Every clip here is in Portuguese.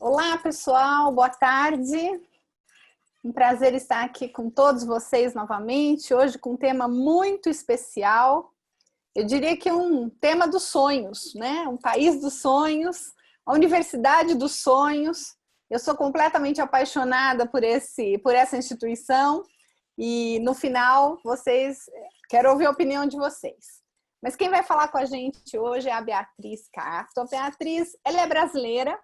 Olá, pessoal, boa tarde. Um prazer estar aqui com todos vocês novamente, hoje com um tema muito especial. Eu diria que um tema dos sonhos, né? Um país dos sonhos, a universidade dos sonhos. Eu sou completamente apaixonada por essa instituição e no final quero ouvir a opinião de vocês. Mas quem vai falar com a gente hoje é a Beatriz Carto. A Beatriz, ela é brasileira,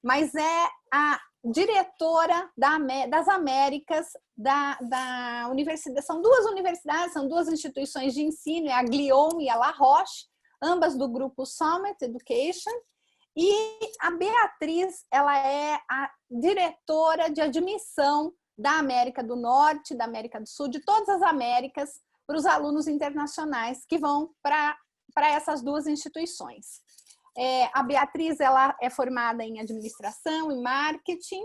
mas é a diretora das Américas da universidade. São duas universidades, são duas instituições de ensino, é a Glion e a La Roche, ambas do grupo Summit Education. E a Beatriz, ela é a diretora de admissão da América do Norte, da América do Sul, de todas as Américas, para os alunos internacionais que vão para essas duas instituições. A Beatriz, ela é formada em administração e marketing,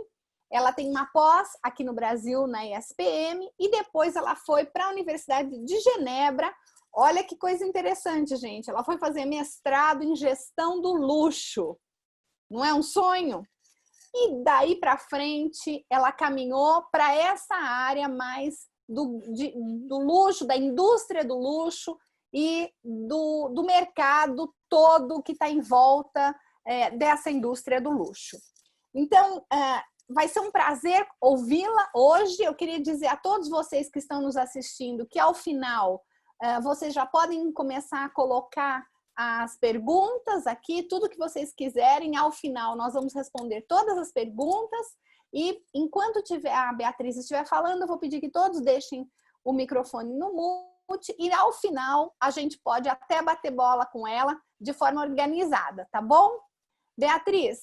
ela tem uma pós aqui no Brasil na ESPM e depois ela foi para a Universidade de Genebra. Olha que coisa interessante, gente, ela foi fazer mestrado em gestão do luxo, não é um sonho? E daí para frente ela caminhou para essa área mais do luxo, da indústria do luxo e do mercado todo que está em volta dessa indústria do luxo. Então, vai ser um prazer ouvi-la hoje. Eu queria dizer a todos vocês que estão nos assistindo que ao final vocês já podem começar a colocar as perguntas aqui, tudo que vocês quiserem. Ao final nós vamos responder todas as perguntas e enquanto a Beatriz estiver falando, eu vou pedir que todos deixem o microfone no mute e ao final a gente pode até bater bola com ela de forma organizada, tá bom? Beatriz,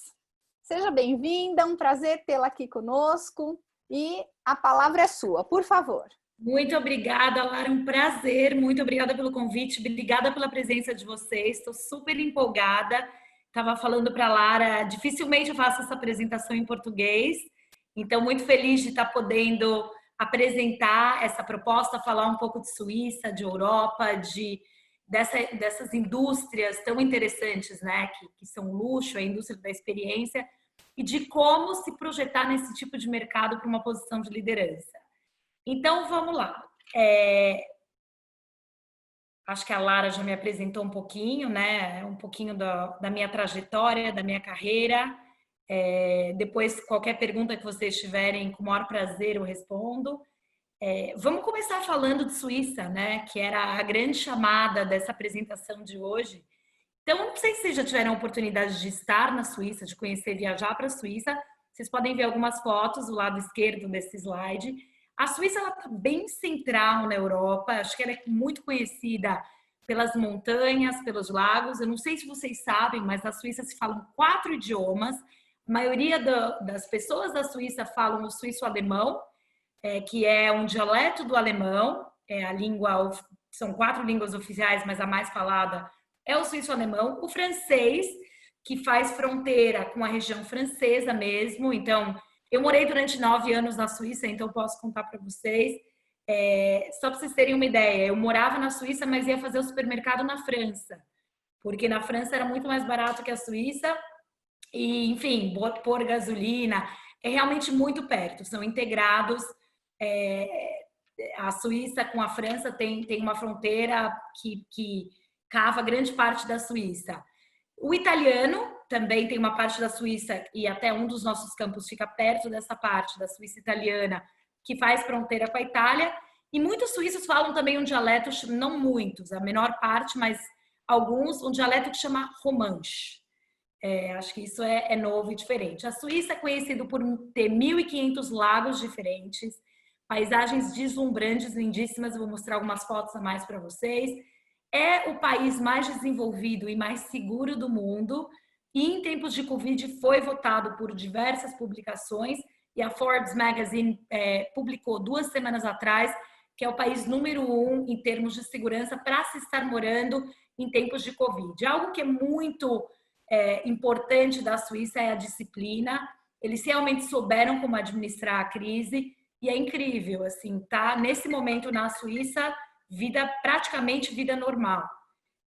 seja bem-vinda, um prazer tê-la aqui conosco e a palavra é sua, por favor. Muito obrigada, Lara, um prazer, muito obrigada pelo convite, obrigada pela presença de vocês, estou super empolgada. Estava falando para a Lara, dificilmente eu faço essa apresentação em português, então muito feliz de estar podendo apresentar essa proposta, falar um pouco de Suíça, de Europa, dessas indústrias tão interessantes, né, que são o luxo, a indústria da experiência, e de como se projetar nesse tipo de mercado para uma posição de liderança. Então, vamos lá. Acho que a Lara já me apresentou um pouquinho, né? Um pouquinho da minha trajetória, da minha carreira. Depois, qualquer pergunta que vocês tiverem, com o maior prazer eu respondo. Vamos começar falando de Suíça, né? Que era a grande chamada dessa apresentação de hoje. Então, não sei se vocês já tiveram a oportunidade de estar na Suíça, de conhecer, viajar para a Suíça. Vocês podem ver algumas fotos do lado esquerdo desse slide. A Suíça está bem central na Europa, acho que ela é muito conhecida pelas montanhas, pelos lagos. Eu não sei se vocês sabem, mas na Suíça se falam 4 idiomas. A maioria das pessoas da Suíça falam o suíço-alemão, que é um dialeto do alemão. São 4 línguas oficiais, mas a mais falada é o suíço-alemão. O francês, que faz fronteira com a região francesa mesmo, então... Eu morei durante 9 anos na Suíça, então posso contar para vocês. Só para vocês terem uma ideia, eu morava na Suíça, mas ia fazer o supermercado na França, porque na França era muito mais barato que a Suíça. E, enfim, pôr gasolina é realmente muito perto, são integrados. A Suíça com a França tem uma fronteira que cava grande parte da Suíça. O italiano também tem uma parte da Suíça e até um dos nossos campos fica perto dessa parte da Suíça italiana que faz fronteira com a Itália. E muitos suíços falam também um dialeto, não muitos, a menor parte, mas alguns, um dialeto que chama romanche. Acho que isso é novo e diferente. A Suíça é conhecida por ter 1.500 lagos diferentes, paisagens deslumbrantes, lindíssimas. Eu vou mostrar algumas fotos a mais para vocês. É o país mais desenvolvido e mais seguro do mundo. E em tempos de Covid foi votado por diversas publicações e a Forbes Magazine publicou 2 semanas atrás que é o país número 1 em termos de segurança para se estar morando em tempos de Covid. Algo que é muito importante da Suíça é a disciplina. Eles realmente souberam como administrar a crise e é incrível, assim, tá nesse momento na Suíça praticamente vida normal.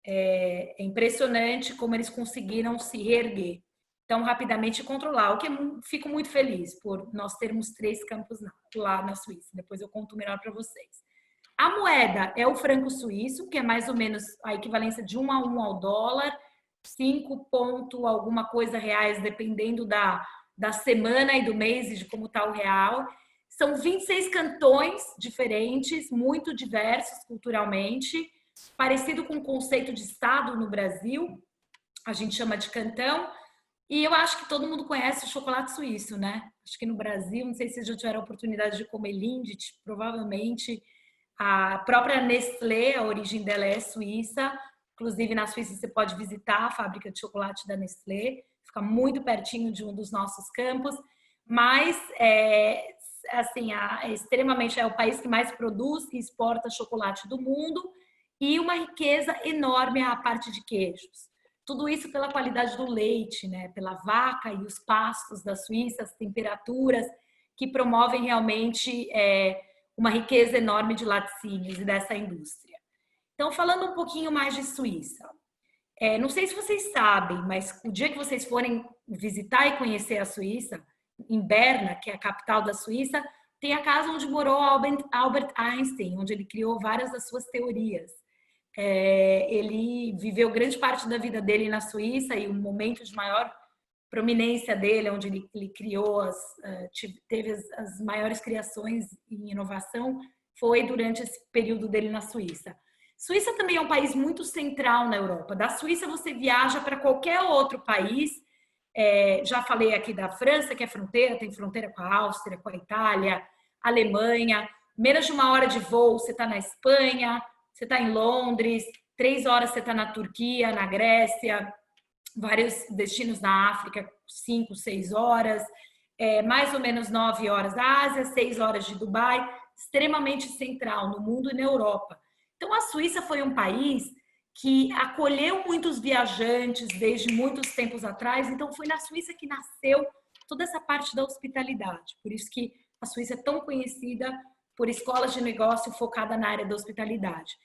É impressionante como eles conseguiram se reerguer. tão rapidamente controlar, o que fico muito feliz por nós termos 3 campos lá na Suíça. Depois eu conto melhor para vocês. A moeda é o franco suíço, que é mais ou menos a equivalência de 1 a 1 ao dólar, 5 ponto alguma coisa reais, dependendo da semana e do mês e de como está o real. São 26 cantões diferentes, muito diversos culturalmente, parecido com o conceito de estado no Brasil, a gente chama de cantão. E eu acho que todo mundo conhece o chocolate suíço, né? Acho que no Brasil, não sei se vocês já tiveram a oportunidade de comer Lindt, provavelmente. A própria Nestlé, a origem dela é suíça. Inclusive, na Suíça, você pode visitar a fábrica de chocolate da Nestlé. Fica muito pertinho de um dos nossos campos. Mas, assim, extremamente é o país que mais produz e exporta chocolate do mundo. E uma riqueza enorme a parte de queijos. Tudo isso pela qualidade do leite, né? Pela vaca e os pastos da Suíça, as temperaturas que promovem realmente uma riqueza enorme de laticínios e dessa indústria. Então, falando um pouquinho mais de Suíça. Não sei se vocês sabem, mas o dia que vocês forem visitar e conhecer a Suíça, em Berna, que é a capital da Suíça, tem a casa onde morou Albert Einstein, onde ele criou várias das suas teorias. Ele viveu grande parte da vida dele na Suíça e o momento de maior prominência dele, onde ele criou, teve as maiores criações em inovação, foi durante esse período dele na Suíça. Suíça também é um país muito central na Europa. Da Suíça você viaja para qualquer outro país. Já falei aqui da França, que é fronteira, tem fronteira com a Áustria, com a Itália, Alemanha. Menos de 1 hora de voo, você está na Espanha, você está em Londres, 3 horas você está na Turquia, na Grécia, vários destinos na África, 5, 6 horas, mais ou menos 9 horas da Ásia, 6 horas de Dubai, extremamente central no mundo e na Europa. Então, a Suíça foi um país que acolheu muitos viajantes desde muitos tempos atrás, então foi na Suíça que nasceu toda essa parte da hospitalidade. Por isso que a Suíça é tão conhecida por escolas de negócio focada na área da hospitalidade.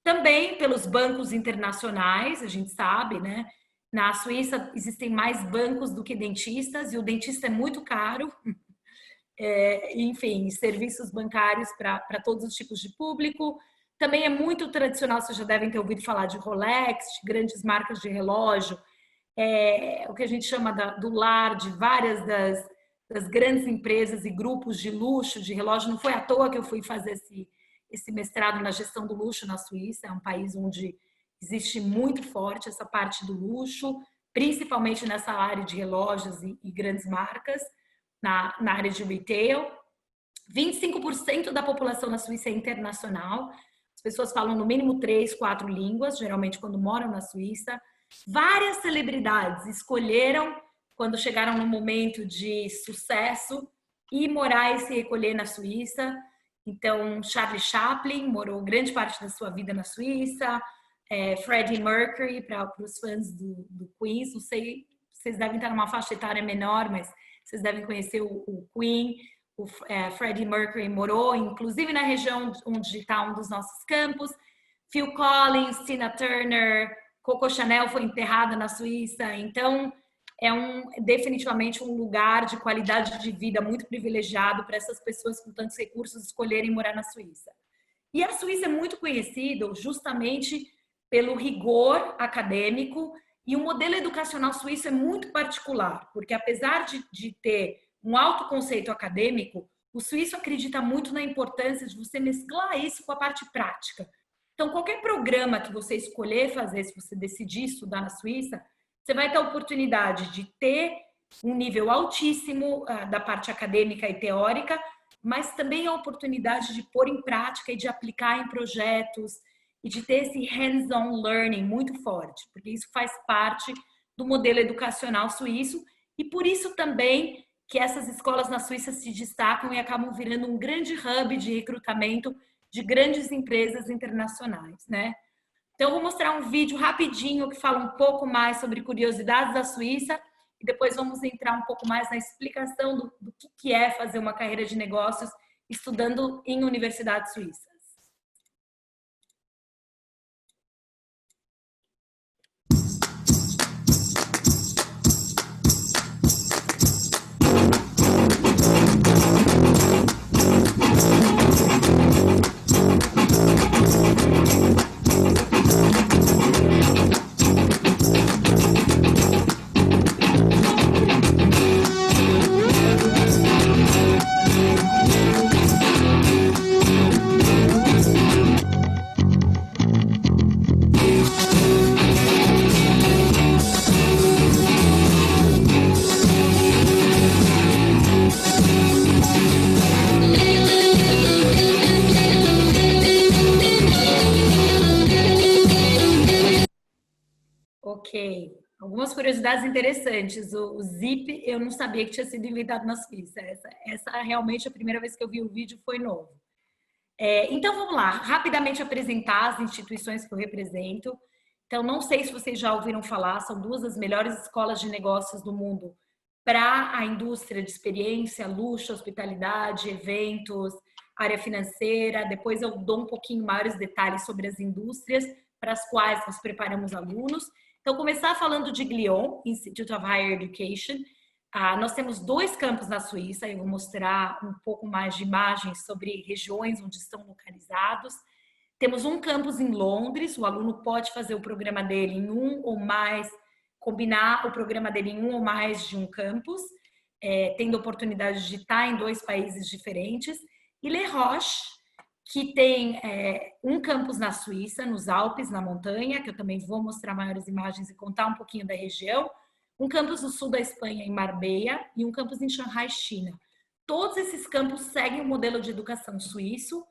Também pelos bancos internacionais, a gente sabe, né? Na Suíça existem mais bancos do que dentistas e o dentista é muito caro. Enfim, serviços bancários para todos os tipos de público. Também é muito tradicional, vocês já devem ter ouvido falar de Rolex, de grandes marcas de relógio, o que a gente chama do lar, de várias das grandes empresas e grupos de luxo, de relógio. Não foi à toa que eu fui fazer esse mestrado na gestão do luxo na Suíça. É um país onde existe muito forte essa parte do luxo, principalmente nessa área de relógios e grandes marcas, na área de retail. 25% da população na Suíça é internacional. As pessoas falam no mínimo 3, 4 línguas, geralmente quando moram na Suíça. Várias celebridades escolheram, quando chegaram no momento de sucesso, ir morar e se recolher na Suíça. Então, Charlie Chaplin morou grande parte da sua vida na Suíça, Freddie Mercury, para os fãs do Queen, não sei, vocês devem estar numa faixa etária menor, mas vocês devem conhecer o Queen. O Freddie Mercury morou, inclusive na região onde está um dos nossos campos. Phil Collins, Tina Turner, Coco Chanel foi enterrada na Suíça. Então, definitivamente um lugar de qualidade de vida muito privilegiado para essas pessoas com tantos recursos escolherem morar na Suíça. E a Suíça é muito conhecida justamente pelo rigor acadêmico, e o modelo educacional suíço é muito particular, porque apesar de ter um alto conceito acadêmico, o suíço acredita muito na importância de você mesclar isso com a parte prática. Então, qualquer programa que você escolher fazer, se você decidir estudar na Suíça, você vai ter a oportunidade de ter um nível altíssimo da parte acadêmica e teórica, mas também a oportunidade de pôr em prática e de aplicar em projetos e de ter esse hands-on learning muito forte, porque isso faz parte do modelo educacional suíço e por isso também que essas escolas na Suíça se destacam e acabam virando um grande hub de recrutamento de grandes empresas internacionais, né? Então, eu vou mostrar um vídeo rapidinho que fala um pouco mais sobre curiosidades da Suíça e depois vamos entrar um pouco mais na explicação do que é fazer uma carreira de negócios estudando em universidades suíças. Ok. Algumas curiosidades interessantes. O Zip, eu não sabia que tinha sido inventado na Suíça. Essa realmente, a primeira vez que eu vi o vídeo foi novo. Então, vamos lá. Rapidamente apresentar as instituições que eu represento. Então, não sei se vocês já ouviram falar, são duas das melhores escolas de negócios do mundo para a indústria de experiência, luxo, hospitalidade, eventos, área financeira. Depois eu dou um pouquinho maiores detalhes sobre as indústrias para as quais nós preparamos alunos. Então, começar falando de Glion, Institute of Higher Education. Nós temos 2 campos na Suíça, eu vou mostrar um pouco mais de imagens sobre regiões onde estão localizados. Temos um campus em Londres, o aluno pode fazer o programa dele em um ou mais, combinar o programa dele em um ou mais de um campus, tendo a oportunidade de estar em 2 países diferentes. E Les Roches, que tem um campus na Suíça, nos Alpes, na montanha, que eu também vou mostrar maiores imagens e contar um pouquinho da região, um campus no sul da Espanha, em Marbella, e um campus em Shanghai, China. Todos esses campus seguem o modelo de educação suíço,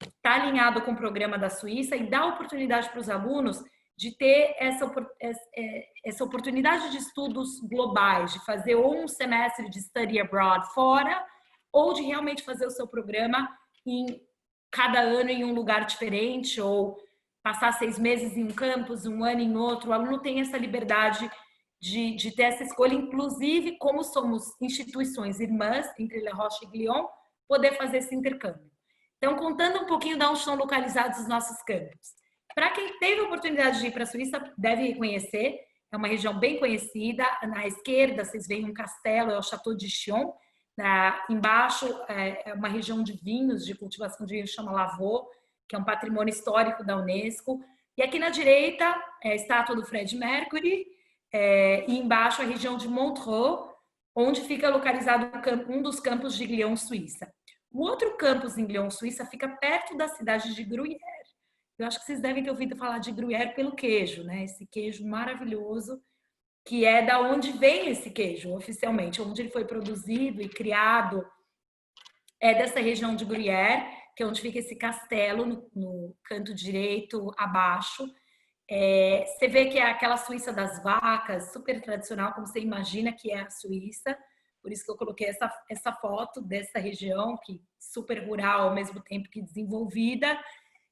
está alinhado com o programa da Suíça e dá oportunidade para os alunos de ter essa oportunidade de estudos globais, de fazer ou um semestre de study abroad fora, ou de realmente fazer o seu programa em cada ano em um lugar diferente, ou passar 6 meses em um campus, um ano em outro. O aluno tem essa liberdade de ter essa escolha, inclusive, como somos instituições irmãs, entre Les Roches e Glion, poder fazer esse intercâmbio. Então, contando um pouquinho de onde estão localizados os nossos campos. Para quem teve a oportunidade de ir para a Suíça, deve reconhecer, é uma região bem conhecida. Na esquerda, vocês veem um castelo, é o Château de Chillon. Embaixo é uma região de vinhos, de cultivação de vinhos, chama Lavaux, que é um patrimônio histórico da Unesco. E aqui na direita é a estátua do Fred Mercury, e embaixo a região de Montreux, onde fica localizado um dos campos de Glion, Suíça. O outro campus em Glion, Suíça, fica perto da cidade de Gruyère. Eu acho que vocês devem ter ouvido falar de Gruyère pelo queijo, né? Esse queijo maravilhoso, que é da onde vem esse queijo, oficialmente, onde ele foi produzido e criado, é dessa região de Gruyère, que é onde fica esse castelo, no canto direito, abaixo. Você vê que é aquela Suíça das vacas, super tradicional, como você imagina que é a Suíça. Por isso que eu coloquei essa foto dessa região, que super rural ao mesmo tempo que desenvolvida.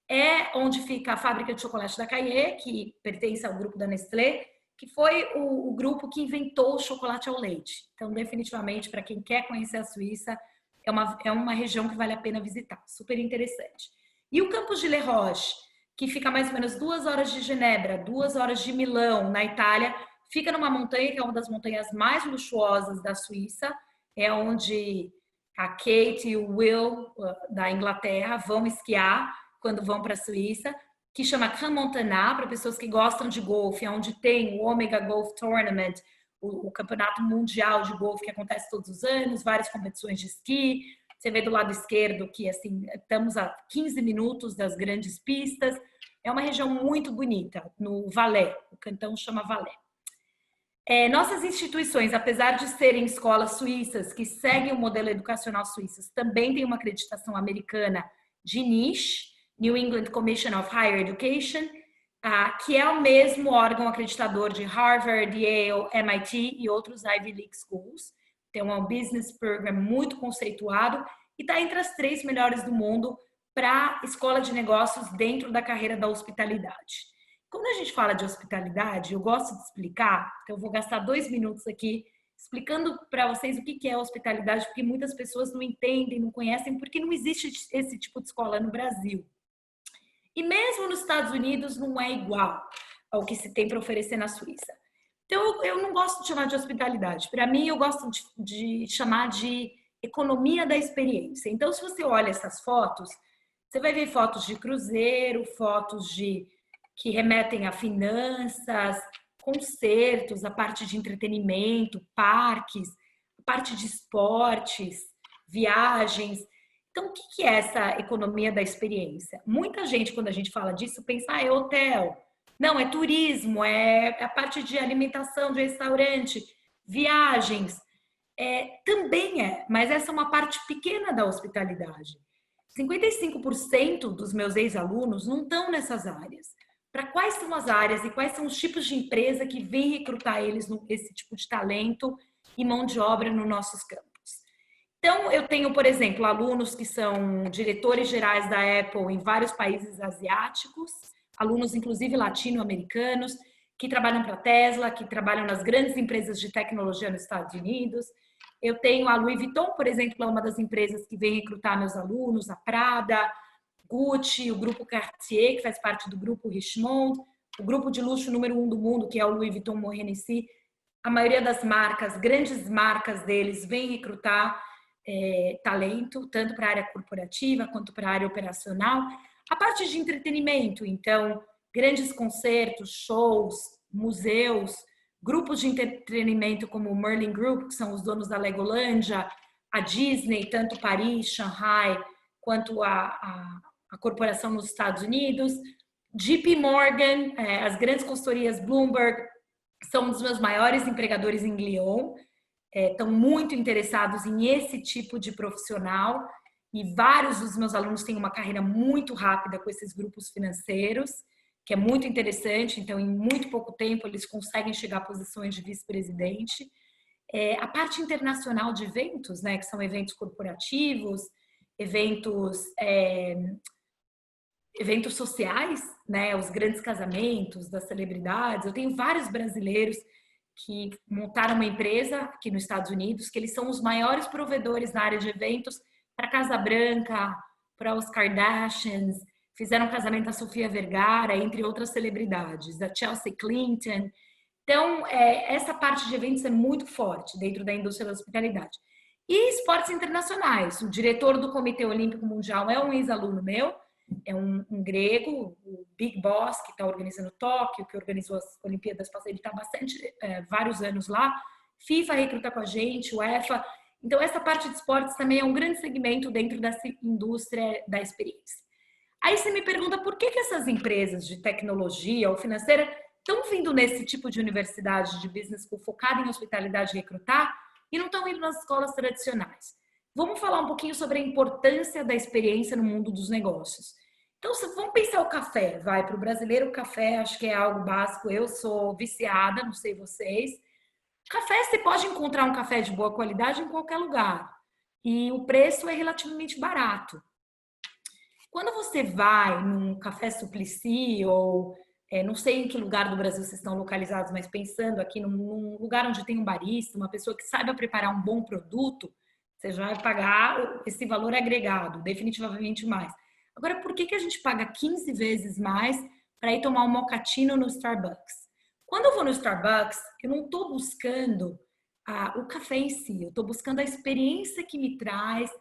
É onde fica a fábrica de chocolate da Caillé, que pertence ao grupo da Nestlé, que foi o grupo que inventou o chocolate ao leite. Então, definitivamente, para quem quer conhecer a Suíça, é uma região que vale a pena visitar. Super interessante. E o campus de Les Roches, que fica mais ou menos 2 horas de Genebra, 2 horas de Milão, na Itália, fica numa montanha que é uma das montanhas mais luxuosas da Suíça, é onde a Kate e o Will, da Inglaterra, vão esquiar quando vão para a Suíça, que chama Grand Montana, para pessoas que gostam de golfe, é onde tem o Omega Golf Tournament, o campeonato mundial de golfe que acontece todos os anos, várias competições de esqui. Você vê do lado esquerdo que assim estamos a 15 minutos das grandes pistas. É uma região muito bonita, no Valais, o cantão chama Valais. Nossas instituições, apesar de serem escolas suíças que seguem o modelo educacional suíço, também têm uma acreditação americana de NICHE, New England Commission of Higher Education, que é o mesmo órgão acreditador de Harvard, Yale, MIT e outros Ivy League Schools. Tem um business program muito conceituado e está entre as 3 melhores do mundo para escola de negócios dentro da carreira da hospitalidade. Quando a gente fala de hospitalidade, eu gosto de explicar, então eu vou gastar 2 minutos aqui explicando para vocês o que é hospitalidade, porque muitas pessoas não entendem, não conhecem, porque não existe esse tipo de escola no Brasil. E mesmo nos Estados Unidos não é igual ao que se tem para oferecer na Suíça. Então eu não gosto de chamar de hospitalidade. Para mim, eu gosto de chamar de economia da experiência. Então, se você olha essas fotos, você vai ver fotos de cruzeiro, fotos que remetem a finanças, concertos, a parte de entretenimento, parques, a parte de esportes, viagens. Então, o que é essa economia da experiência? Muita gente, quando a gente fala disso, pensa, é hotel. Não, é turismo, é a parte de alimentação, de restaurante, viagens. Também mas essa é uma parte pequena da hospitalidade. 55% dos meus ex-alunos não estão nessas áreas. para quais são as áreas e quais são os tipos de empresa que vêm recrutar esse tipo de talento e mão de obra nos nossos campos. Então, eu tenho, por exemplo, alunos que são diretores gerais da Apple em vários países asiáticos, alunos, inclusive, latino-americanos, que trabalham para a Tesla, que trabalham nas grandes empresas de tecnologia nos Estados Unidos. Eu tenho a Louis Vuitton, por exemplo, é uma das empresas que vem recrutar meus alunos, a Prada, Gucci, o grupo Cartier, que faz parte do grupo Richemont, o grupo de luxo número 1 do mundo, que é o Louis Vuitton Moet Hennessy. A maioria das marcas, grandes marcas deles, vem recrutar talento, tanto para a área corporativa quanto para a área operacional. A parte de entretenimento, então, grandes concertos, shows, museus, grupos de entretenimento como o Merlin Group, que são os donos da Legolândia, a Disney, tanto Paris, Shanghai, quanto a corporação nos Estados Unidos, JP Morgan, as grandes consultorias Bloomberg, são um dos meus maiores empregadores em Lyon, estão muito interessados em esse tipo de profissional e vários dos meus alunos têm uma carreira muito rápida com esses grupos financeiros, que é muito interessante, então em muito pouco tempo eles conseguem chegar a posições de vice-presidente. A parte internacional de eventos, né, que são eventos corporativos, eventos sociais, né, os grandes casamentos das celebridades. Eu tenho vários brasileiros que montaram uma empresa aqui nos Estados Unidos, que eles são os maiores provedores na área de eventos para Casa Branca, para os Kardashians, fizeram um casamento da Sofia Vergara, entre outras celebridades, da Chelsea Clinton. Então, essa parte de eventos é muito forte dentro da indústria da hospitalidade. E esportes internacionais. O diretor do Comitê Olímpico Mundial é um ex-aluno meu, é um grego, o Big Boss, que está organizando Tóquio, que organizou as Olimpíadas passadas, ele está vários anos lá. FIFA recruta com a gente, UEFA. Então, essa parte de esportes também é um grande segmento dentro dessa indústria da experiência. Aí você me pergunta por que essas empresas de tecnologia ou financeira estão vindo nesse tipo de universidade de business school focada em hospitalidade e recrutar e não estão indo nas escolas tradicionais. Vamos falar um pouquinho sobre a importância da experiência no mundo dos negócios. Então, vamos pensar o café, vai, para o brasileiro o café acho que é algo básico, eu sou viciada, não sei vocês. Café, você pode encontrar um café de boa qualidade em qualquer lugar e o preço é relativamente barato. Quando você vai num Café Suplicy ou não sei em que lugar do Brasil vocês estão localizados, mas pensando aqui num lugar onde tem um barista, uma pessoa que saiba preparar um bom produto, você já vai pagar esse valor agregado, definitivamente mais. Agora, por que a gente paga 15 vezes mais para ir tomar um mochaccino no Starbucks? Quando eu vou no Starbucks, eu não estou buscando o café em si, eu estou buscando a experiência que me traz.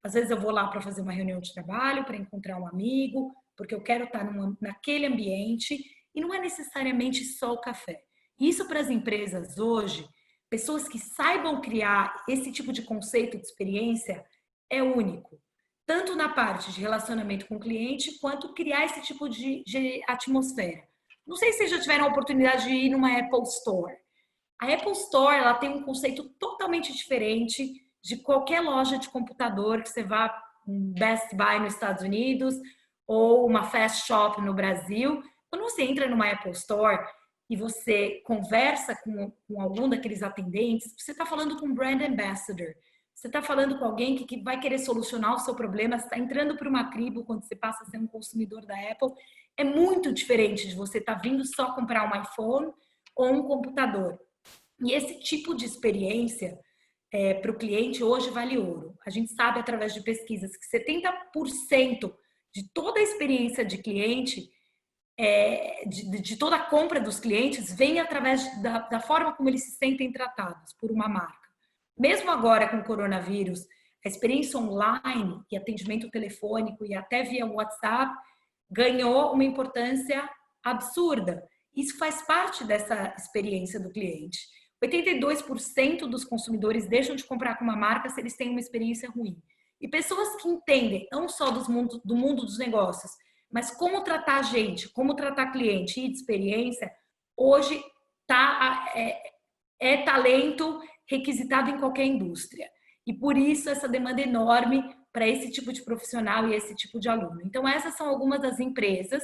Às vezes eu vou lá para fazer uma reunião de trabalho, para encontrar um amigo, porque eu quero estar naquele ambiente e não é necessariamente só o café. Isso para as empresas hoje, pessoas que saibam criar esse tipo de conceito de experiência é único. Tanto na parte de relacionamento com o cliente, quanto criar esse tipo de atmosfera. Não sei se vocês já tiveram a oportunidade de ir numa Apple Store. A Apple Store ela tem um conceito totalmente diferente de qualquer loja de computador que você vá, um Best Buy nos Estados Unidos ou uma Fast Shop no Brasil. Quando você entra numa Apple Store e você conversa com algum daqueles atendentes, você está falando com um Brand Ambassador. Você está falando com alguém que vai querer solucionar o seu problema, você está entrando para uma tribo quando você passa a ser um consumidor da Apple. É muito diferente de você estar vindo só comprar um iPhone ou um computador. E esse tipo de experiência para o cliente hoje vale ouro. A gente sabe através de pesquisas que 70% de toda a experiência de cliente, de toda a compra dos clientes, vem através da forma como eles se sentem tratados por uma marca. Mesmo agora com o coronavírus, a experiência online e atendimento telefônico e até via WhatsApp ganhou uma importância absurda. Isso faz parte dessa experiência do cliente. 82% dos consumidores deixam de comprar com uma marca se eles têm uma experiência ruim. E pessoas que entendem não só do mundo dos negócios, mas como tratar a gente, como tratar cliente e de experiência, hoje é talento requisitado em qualquer indústria. E por isso essa demanda enorme para esse tipo de profissional e esse tipo de aluno. Então essas são algumas das empresas.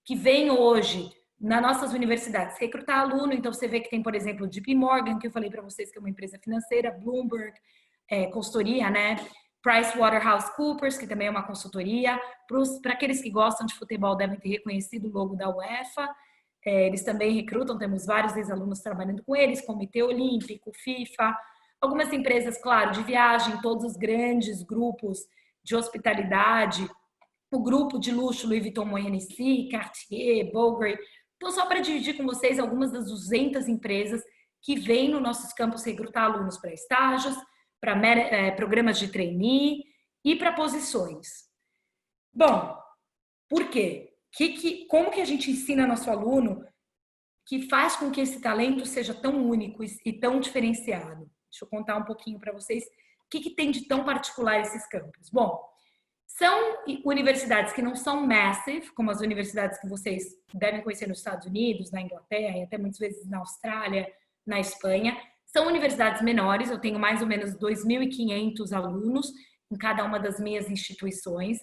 que vêm hoje nas nossas universidades recrutar aluno. Então, você vê que tem, por exemplo, o JP Morgan, que eu falei para vocês que é uma empresa financeira, Bloomberg, consultoria, né? PricewaterhouseCoopers, que também é uma consultoria. Para aqueles que gostam de futebol, devem ter reconhecido o logo da UEFA. Eles também recrutam, temos vários ex-alunos trabalhando com eles, Comitê Olímpico, FIFA, algumas empresas, claro, de viagem, todos os grandes grupos de hospitalidade, o grupo de luxo Louis Vuitton Moët Hennessy, Cartier, Bulgari. Então, só para dividir com vocês algumas das 200 empresas que vêm nos nossos campos recrutar alunos para estágios, para programas de trainee e para posições. Bom, por quê? Como que a gente ensina nosso aluno que faz com que esse talento seja tão único e tão diferenciado? Deixa eu contar um pouquinho para vocês o que tem de tão particular esses campos. Bom, são universidades que não são massive, como as universidades que vocês devem conhecer nos Estados Unidos, na Inglaterra e até muitas vezes na Austrália, na Espanha. São universidades menores, eu tenho mais ou menos 2.500 alunos em cada uma das minhas instituições.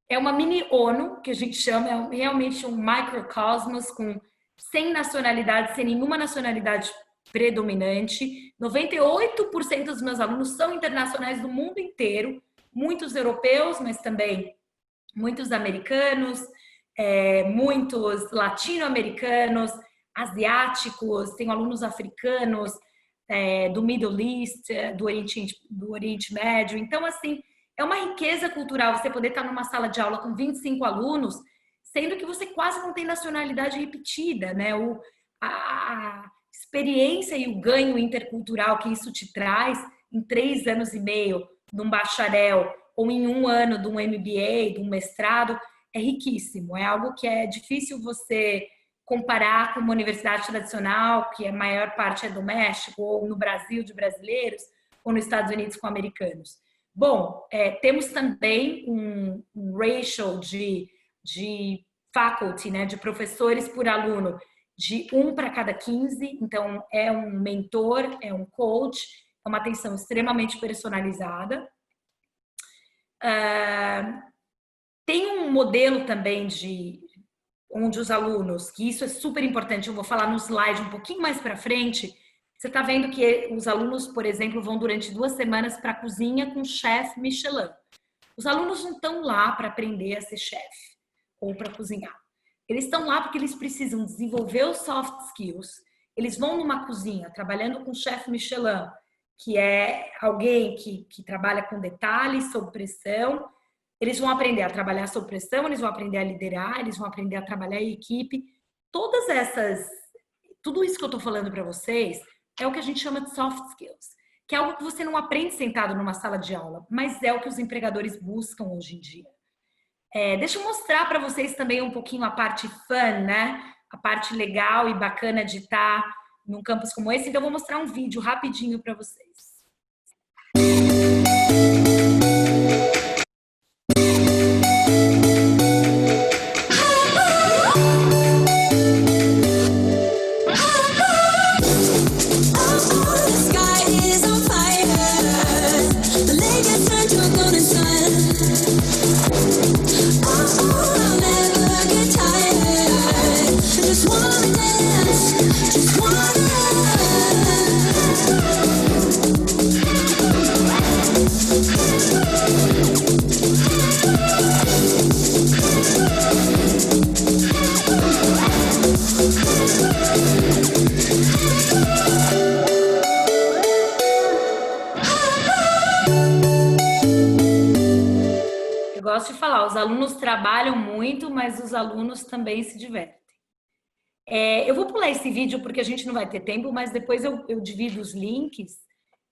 É uma mini ONU, que a gente chama, é realmente um microcosmos com 100 nacionalidades, sem nenhuma nacionalidade predominante. 98% dos meus alunos são internacionais do mundo inteiro, muitos europeus, mas também muitos americanos, muitos latino-americanos, asiáticos, tenho alunos africanos, do Middle East, do Oriente Médio. Então, assim, é uma riqueza cultural você poder estar numa sala de aula com 25 alunos, sendo que você quase não tem nacionalidade repetida, né? A experiência e o ganho intercultural que isso te traz em 3 anos e meio de um bacharel ou em 1 ano de um MBA, de um mestrado, é riquíssimo. É algo que é difícil você comparar com uma universidade tradicional, que a maior parte é do México, ou no Brasil de brasileiros, ou nos Estados Unidos com americanos. Bom, temos também um ratio de faculty, né, de professores por aluno, de 1 para cada 15, então é um mentor, é um coach, é uma atenção extremamente personalizada. Tem um modelo também onde os alunos, que isso é super importante, eu vou falar no slide um pouquinho mais para frente, você está vendo que os alunos, por exemplo, vão durante 2 semanas para a cozinha com chefe Michelin. Os alunos não estão lá para aprender a ser chefe ou para cozinhar. Eles estão lá porque eles precisam desenvolver os soft skills. Eles vão numa cozinha trabalhando com chefe Michelin, que é alguém que trabalha com detalhes, sob pressão. Eles vão aprender a trabalhar sob pressão, eles vão aprender a liderar, eles vão aprender a trabalhar em equipe. Tudo isso que eu estou falando para vocês é o que a gente chama de soft skills, que é algo que você não aprende sentado numa sala de aula, mas é o que os empregadores buscam hoje em dia. Deixa eu mostrar para vocês também um pouquinho a parte fun, né? A parte legal e bacana de estar num campus como esse. Então, eu vou mostrar um vídeo rapidinho para vocês. Gosto de falar, os alunos trabalham muito, mas os alunos também se divertem. Eu vou pular esse vídeo porque a gente não vai ter tempo, mas depois eu divido os links.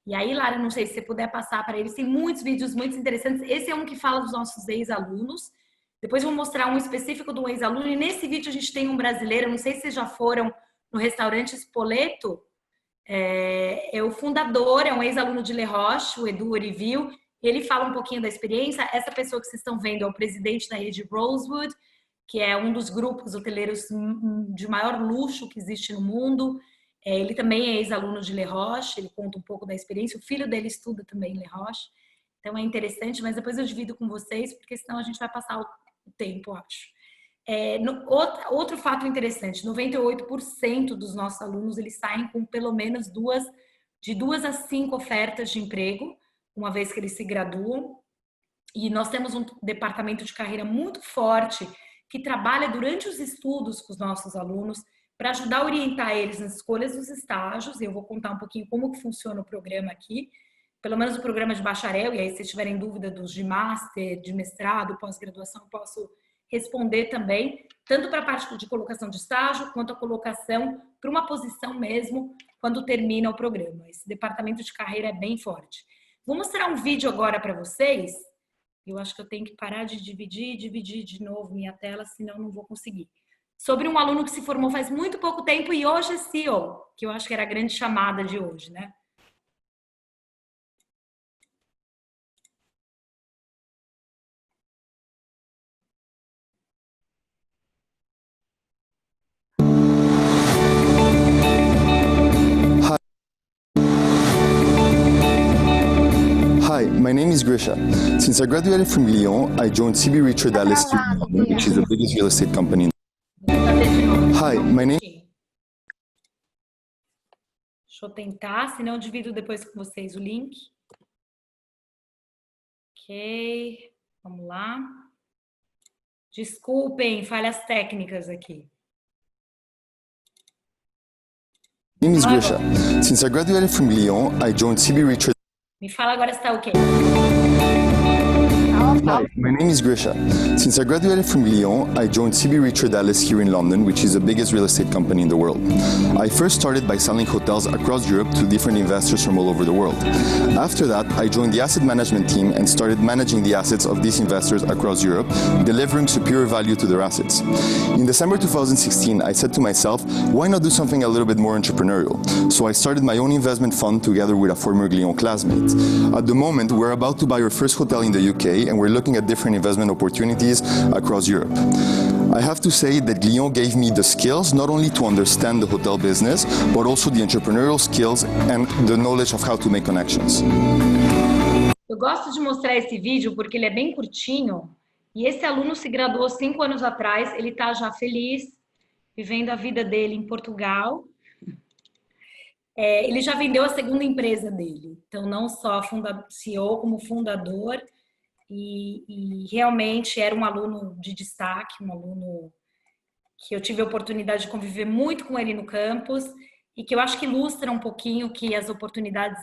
E aí, Lara, não sei se você puder passar para eles, tem muitos vídeos muito interessantes. Esse é um que fala dos nossos ex-alunos. Depois eu vou mostrar um específico do ex-aluno. E nesse vídeo a gente tem um brasileiro, não sei se vocês já foram no restaurante Spoleto. É o fundador, é um ex-aluno de Le Roche, o Edu Orivil. Ele fala um pouquinho da experiência. Essa pessoa que vocês estão vendo é o presidente da rede Rosewood, que é um dos grupos hoteleiros de maior luxo que existe no mundo. Ele também é ex-aluno de Le Roche, ele conta um pouco da experiência. O filho dele estuda também em Le Roche. Então é interessante, mas depois eu divido com vocês, porque senão a gente vai passar o tempo, eu acho. Outro fato interessante, 98% dos nossos alunos eles saem com pelo menos de 2 a 5 ofertas de emprego, uma vez que eles se graduam. E nós temos um departamento de carreira muito forte que trabalha durante os estudos com os nossos alunos para ajudar a orientar eles nas escolhas dos estágios. Eu vou contar um pouquinho como que funciona o programa aqui, pelo menos o programa de bacharel, e aí se tiverem dúvida dos de master, de mestrado, pós-graduação, eu posso responder também, tanto para a parte de colocação de estágio, quanto a colocação para uma posição mesmo, quando termina o programa. Esse departamento de carreira é bem forte. Vou mostrar um vídeo agora para vocês. Eu acho que eu tenho que parar de dividir e dividir de novo minha tela, senão não vou conseguir. Sobre um aluno que se formou faz muito pouco tempo e hoje é CEO, que eu acho que era a grande chamada de hoje, né? Hi, my name is Grisha. Since I graduated from Lyon, I joined CB Richard Ellis, which is the biggest real estate company. Hi, my name. Deixa eu tentar, senão eu divido depois com vocês o link. Ok, vamos lá. Desculpem, falhas técnicas aqui. My name is Grisha. Since I graduated from Lyon, I joined CB Richard. Me fala agora se tá ok. Hi, my name is Grisha. Since I graduated from Lyon, I joined CB Richard Ellis here in London, which is the biggest real estate company in the world. I first started by selling hotels across Europe to different investors from all over the world. After that, I joined the asset management team and started managing the assets of these investors across Europe, delivering superior value to their assets. In December 2016, I said to myself, why not do something a little bit more entrepreneurial? So I started my own investment fund together with a former Lyon classmate. At the moment, we're about to buy our first hotel in the UK, and we're looking at different investment opportunities across Europe. I have to say that Lyon gave me the skills not only to understand the hotel business, but also the entrepreneurial skills and the knowledge of how to make connections. Eu gosto de mostrar esse vídeo porque ele é bem curtinho e esse aluno se graduou 5 anos atrás, ele está já feliz, vivendo a vida dele em Portugal. Ele já vendeu a segunda empresa dele, então não só CEO como fundador. E realmente era um aluno de destaque, um aluno que eu tive a oportunidade de conviver muito com ele no campus e que eu acho que ilustra um pouquinho que as oportunidades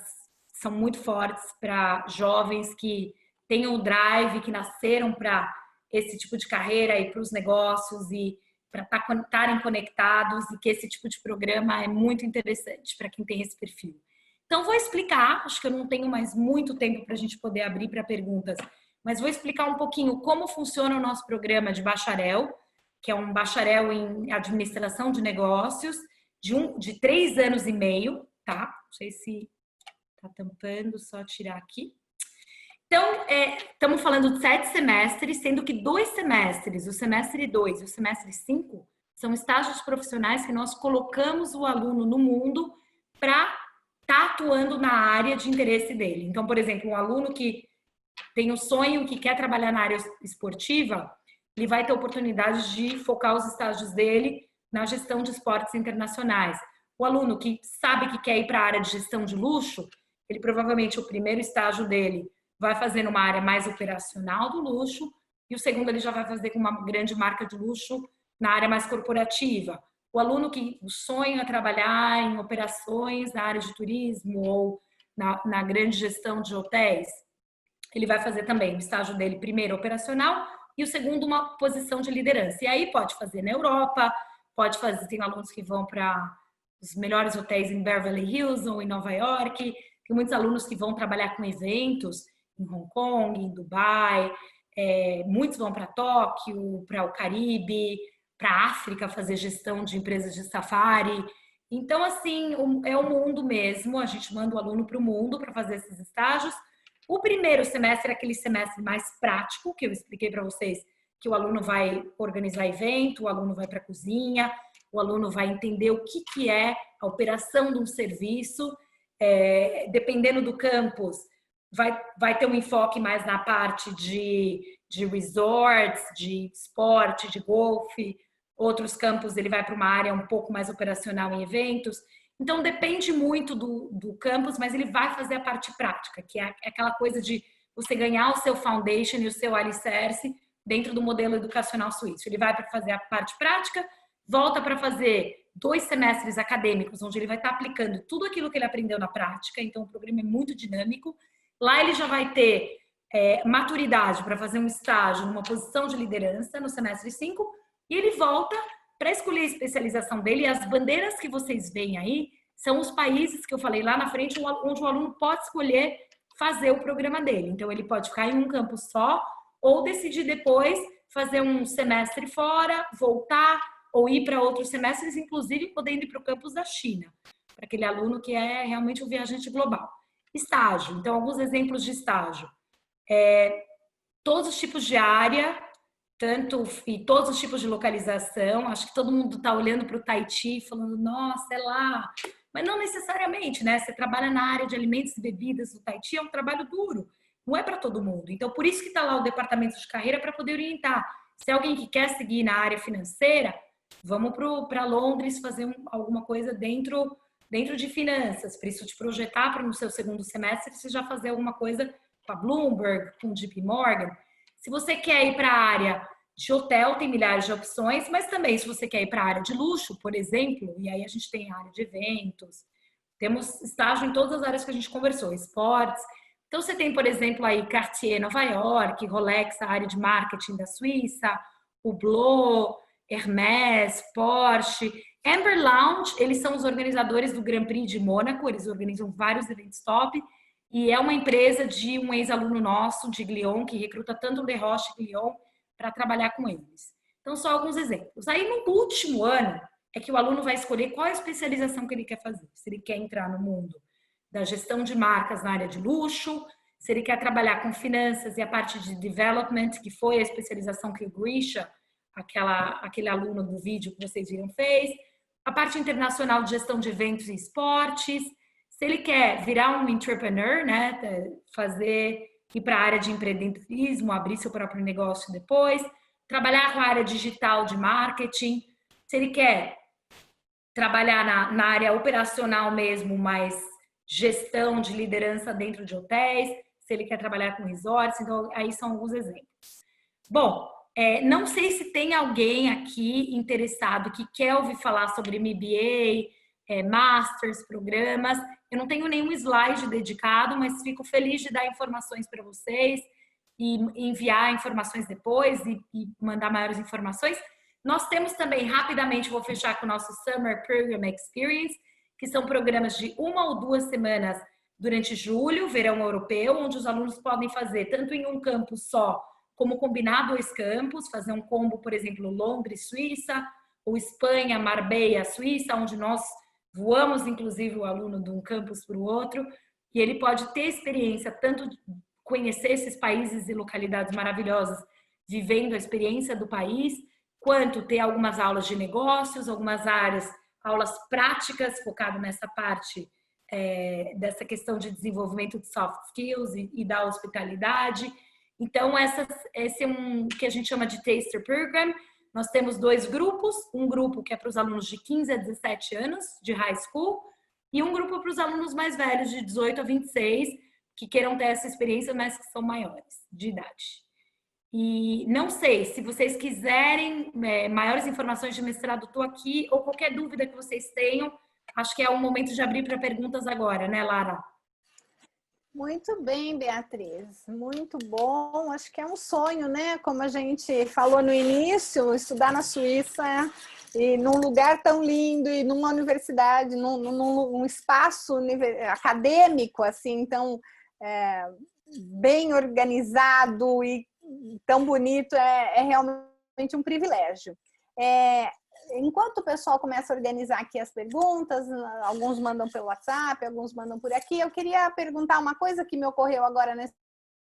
são muito fortes para jovens que têm o drive, que nasceram para esse tipo de carreira e para os negócios e para estarem conectados, e que esse tipo de programa é muito interessante para quem tem esse perfil. Então, vou explicar, acho que eu não tenho mais muito tempo para a gente poder abrir para perguntas, mas vou explicar um pouquinho como funciona o nosso programa de bacharel, que é um bacharel em administração de negócios, de 3 anos e meio, tá? Não sei se tá tampando, só tirar aqui. Então, estamos falando de 7 semestres, sendo que 2 semestres, o semestre 2 e o semestre 5, são estágios profissionais que nós colocamos o aluno no mundo para estar atuando na área de interesse dele. Então, por exemplo, um aluno que tem o sonho, que quer trabalhar na área esportiva, ele vai ter oportunidade de focar os estágios dele na gestão de esportes internacionais. O aluno que sabe que quer ir para a área de gestão de luxo, ele provavelmente o primeiro estágio dele vai fazer numa área mais operacional do luxo e o segundo ele já vai fazer com uma grande marca de luxo na área mais corporativa. O aluno que sonha trabalhar em operações na área de turismo ou na grande gestão de hotéis, ele vai fazer também o estágio dele primeiro operacional e o segundo uma posição de liderança. E aí pode fazer na Europa, pode fazer, tem alunos que vão para os melhores hotéis em Beverly Hills ou em Nova York, tem muitos alunos que vão trabalhar com eventos em Hong Kong, em Dubai, muitos vão para Tóquio, para o Caribe, para a África fazer gestão de empresas de safari. Então, assim, é o mundo mesmo, a gente manda o aluno para o mundo para fazer esses estágios. O primeiro semestre é aquele semestre mais prático, que eu expliquei para vocês, que o aluno vai organizar evento, o aluno vai para a cozinha, o aluno vai entender o que é a operação de um serviço, dependendo do campus, vai ter um enfoque mais na parte de de resorts, de esporte, de golfe. Outros campos ele vai para uma área um pouco mais operacional em eventos. Então depende muito do campus, mas ele vai fazer a parte prática, que é aquela coisa de você ganhar o seu foundation e o seu alicerce dentro do modelo educacional suíço. Ele vai para fazer a parte prática, volta para fazer 2 semestres acadêmicos, onde ele vai estar aplicando tudo aquilo que ele aprendeu na prática. Então o programa é muito dinâmico. Lá ele já vai ter maturidade para fazer um estágio numa posição de liderança no semestre 5, e ele volta para escolher a especialização dele. E as bandeiras que vocês veem aí são os países que eu falei lá na frente, onde o aluno pode escolher fazer o programa dele. Então ele pode ficar em um campus só, ou decidir depois fazer um semestre fora, voltar, ou ir para outros semestres, inclusive podendo ir para o campus da China, para aquele aluno que é realmente um viajante global. Estágio. Então, alguns exemplos de estágio. Todos os tipos de área, e todos os tipos de localização. Acho que todo mundo está olhando para o Tahiti falando, nossa, é lá. Mas não necessariamente, né? Você trabalha na área de alimentos e bebidas do Tahiti, é um trabalho duro. Não é para todo mundo. Então, por isso que está lá o departamento de carreira para poder orientar. Se é alguém que quer seguir na área financeira, vamos para Londres fazer alguma coisa dentro de finanças. Para isso te projetar para no seu segundo semestre você já fazer alguma coisa com a Bloomberg, com o JP Morgan. Se você quer ir para a área de hotel, tem milhares de opções, mas também se você quer ir para a área de luxo, por exemplo, e aí a gente tem a área de eventos, temos estágio em todas as áreas que a gente conversou, esportes. Então você tem, por exemplo, aí Cartier Nova York, Rolex, a área de marketing da Suíça, Hublot, Hermès, Porsche, Amber Lounge. Eles são os organizadores do Grand Prix de Mônaco, eles organizam vários eventos top, e é uma empresa de um ex-aluno nosso, de Glion, que recruta tanto o Le Roche e Glion para trabalhar com eles. Então, só alguns exemplos. Aí, no último ano, é que o aluno vai escolher qual é a especialização que ele quer fazer. Se ele quer entrar no mundo da gestão de marcas na área de luxo, se ele quer trabalhar com finanças e a parte de development, que foi a especialização que o Grisha, aquele aluno do vídeo que vocês viram, fez, a parte internacional de gestão de eventos e esportes. Se ele quer virar um entrepreneur, né, ir para a área de empreendedorismo, abrir seu próprio negócio depois, trabalhar com a área digital de marketing. Se ele quer trabalhar na área operacional mesmo, mais gestão de liderança dentro de hotéis, se ele quer trabalhar com resorts. Então, aí são alguns exemplos. Bom, não sei se tem alguém aqui interessado que quer ouvir falar sobre MBA, Masters, programas. Eu não tenho nenhum slide dedicado, mas fico feliz de dar informações para vocês e enviar informações depois e mandar maiores informações. Nós temos também, rapidamente, vou fechar com o nosso Summer Program Experience, que são programas de 1 ou 2 semanas durante julho, verão europeu, onde os alunos podem fazer tanto em um campus só, como combinar 2 campos, fazer um combo, por exemplo, Londres, Suíça, ou Espanha, Marbella, Suíça, onde nós voamos, inclusive, o aluno de um campus para o outro, e ele pode ter experiência, tanto conhecer esses países e localidades maravilhosas, vivendo a experiência do país, quanto ter algumas aulas de negócios, algumas aulas práticas, focado nessa parte dessa questão de desenvolvimento de soft skills e da hospitalidade. Então, esse é um que a gente chama de Taster Program. Nós temos 2 grupos, um grupo que é para os alunos de 15 a 17 anos, de high school, e um grupo para os alunos mais velhos, de 18 a 26, que queiram ter essa experiência, mas que são maiores de idade. E não sei, se vocês quiserem maiores informações de mestrado, estou aqui, ou qualquer dúvida que vocês tenham, acho que é o momento de abrir para perguntas agora, né, Lara? Muito bem, Beatriz, muito bom. Acho que é um sonho, né? Como a gente falou no início, estudar na Suíça e num lugar tão lindo e numa universidade, num espaço acadêmico, assim, então bem organizado e tão bonito, é realmente um privilégio. Enquanto o pessoal começa a organizar aqui as perguntas, alguns mandam pelo WhatsApp, alguns mandam por aqui, eu queria perguntar uma coisa que me ocorreu agora nesse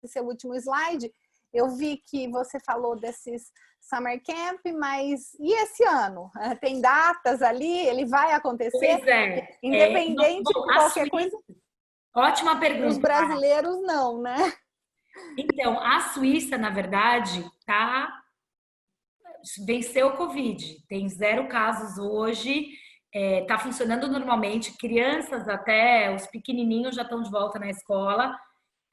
seu último slide. Eu vi que você falou desses Summer Camp, mas e esse ano? Tem datas ali? Ele vai acontecer? Pois é. Independente de qualquer coisa? Ótima pergunta. Os brasileiros não, né? Então, a Suíça, na verdade, venceu o Covid. Tem 0 casos hoje, está funcionando normalmente. Crianças até, os pequenininhos já estão de volta na escola.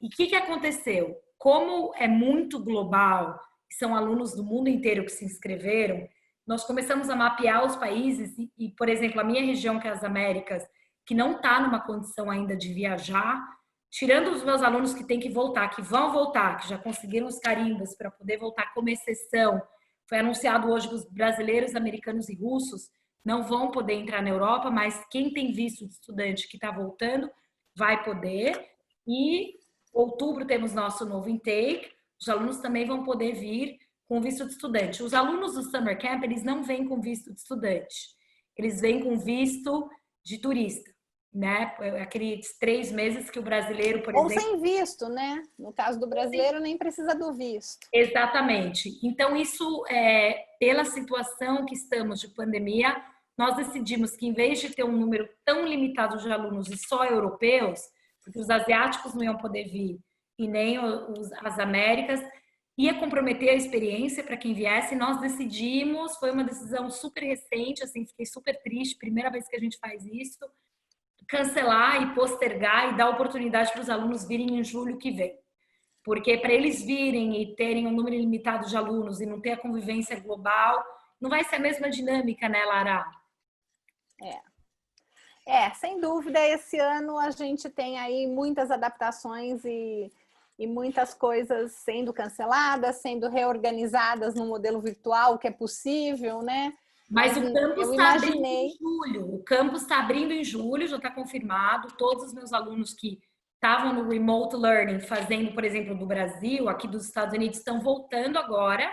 E o que aconteceu? Como é muito global, são alunos do mundo inteiro que se inscreveram, nós começamos a mapear os países e, por exemplo, a minha região, que é as Américas, que não está numa condição ainda de viajar, tirando os meus alunos que têm que voltar, que vão voltar, que já conseguiram os carimbos para poder voltar como exceção, foi anunciado hoje que os brasileiros, americanos e russos não vão poder entrar na Europa, mas quem tem visto de estudante que está voltando vai poder. E outubro temos nosso novo intake, os alunos também vão poder vir com visto de estudante. Os alunos do Summer Camp, eles não vêm com visto de estudante, eles vêm com visto de turista, né? Aqueles 3 meses que o brasileiro, por exemplo... Ou sem visto, né? No caso do brasileiro, nem precisa do visto. Exatamente. Então, isso, pela situação que estamos de pandemia, nós decidimos que, em vez de ter um número tão limitado de alunos e só europeus, porque os asiáticos não iam poder vir e nem as Américas, ia comprometer a experiência para quem viesse. Nós decidimos, foi uma decisão super recente, assim, fiquei super triste, primeira vez que a gente faz isso, cancelar e postergar e dar oportunidade para os alunos virem em julho que vem. Porque para eles virem e terem um número limitado de alunos e não ter a convivência global, não vai ser a mesma dinâmica, né, Lara? Sem dúvida, esse ano a gente tem aí muitas adaptações e muitas coisas sendo canceladas, sendo reorganizadas no modelo virtual, que é possível, né? Mas o campus está abrindo em julho. O campus está abrindo em julho, já está confirmado. Todos os meus alunos que estavam no remote learning, fazendo, por exemplo, do Brasil, aqui dos Estados Unidos, estão voltando agora,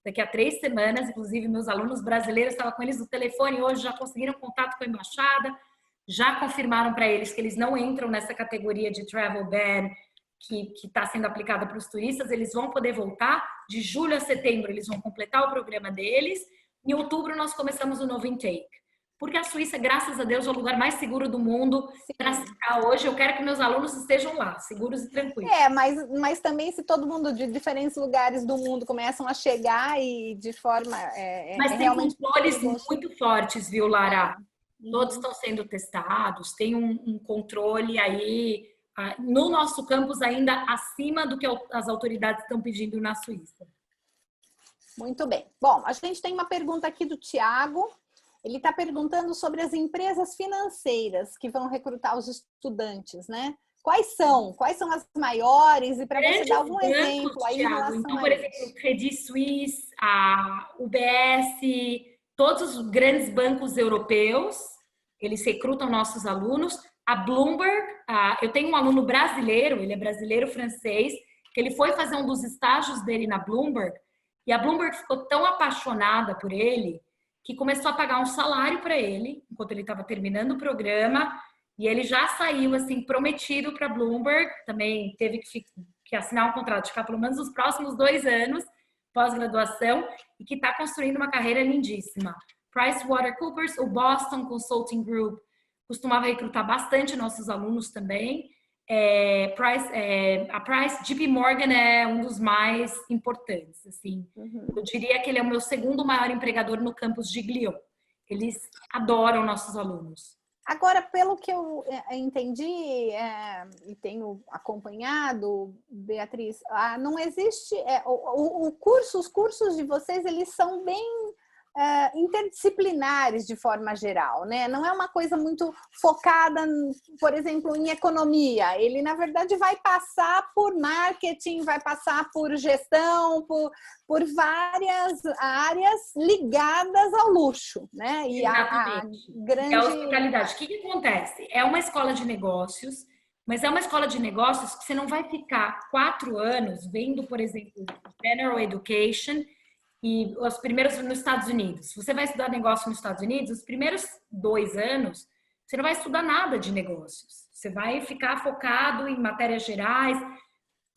daqui a 3 semanas. Inclusive, meus alunos brasileiros, estava com eles no telefone hoje, já conseguiram contato com a embaixada, já confirmaram para eles que eles não entram nessa categoria de travel ban que está sendo aplicada para os turistas. Eles vão poder voltar. De julho a setembro, eles vão completar o programa deles. Em outubro, nós começamos o novo intake. Porque a Suíça, graças a Deus, é o lugar mais seguro do mundo para ficar hoje. Eu quero que meus alunos estejam lá, seguros e tranquilos. Mas também se todo mundo de diferentes lugares do mundo começam a chegar e de forma... Mas tem realmente controles muito fortes, viu, Lara? Todos estão sendo testados, tem um controle aí no nosso campus ainda acima do que as autoridades estão pedindo na Suíça. Muito bem. Bom, a gente tem uma pergunta aqui do Tiago. Ele está perguntando sobre as empresas financeiras que vão recrutar os estudantes, né? Quais são as maiores? E para você dar algum exemplo aí, Thiago, em relação então, por exemplo, o Credit Suisse, a UBS, todos os grandes bancos europeus, eles recrutam nossos alunos. A Bloomberg, eu tenho um aluno brasileiro, ele é brasileiro-francês, que ele foi fazer um dos estágios dele na Bloomberg, e a Bloomberg ficou tão apaixonada por ele que começou a pagar um salário para ele, enquanto ele estava terminando o programa, e ele já saiu, assim, prometido para a Bloomberg, também teve que assinar um contrato de ficar pelo menos os próximos 2 anos, pós-graduação, e que está construindo uma carreira lindíssima. PricewaterhouseCoopers, o Boston Consulting Group, costumava recrutar bastante nossos alunos também. JP Morgan é um dos mais importantes, assim. Eu diria que ele é o meu segundo maior empregador no campus de Glion. Eles adoram nossos alunos. Agora, pelo que eu entendi e tenho acompanhado, Beatriz, não existe... os cursos de vocês, eles são bem interdisciplinares de forma geral, né? Não é uma coisa muito focada, por exemplo, em economia. Ele, na verdade, vai passar por marketing, vai passar por gestão, por várias áreas ligadas ao luxo, né? E a grande... É a hospitalidade. O que acontece? É uma escola de negócios, mas é uma escola de negócios que você não vai ficar 4 anos vendo, por exemplo, General Education e os primeiros nos Estados Unidos. Se você vai estudar negócio nos Estados Unidos, os primeiros 2 anos, você não vai estudar nada de negócios. Você vai ficar focado em matérias gerais,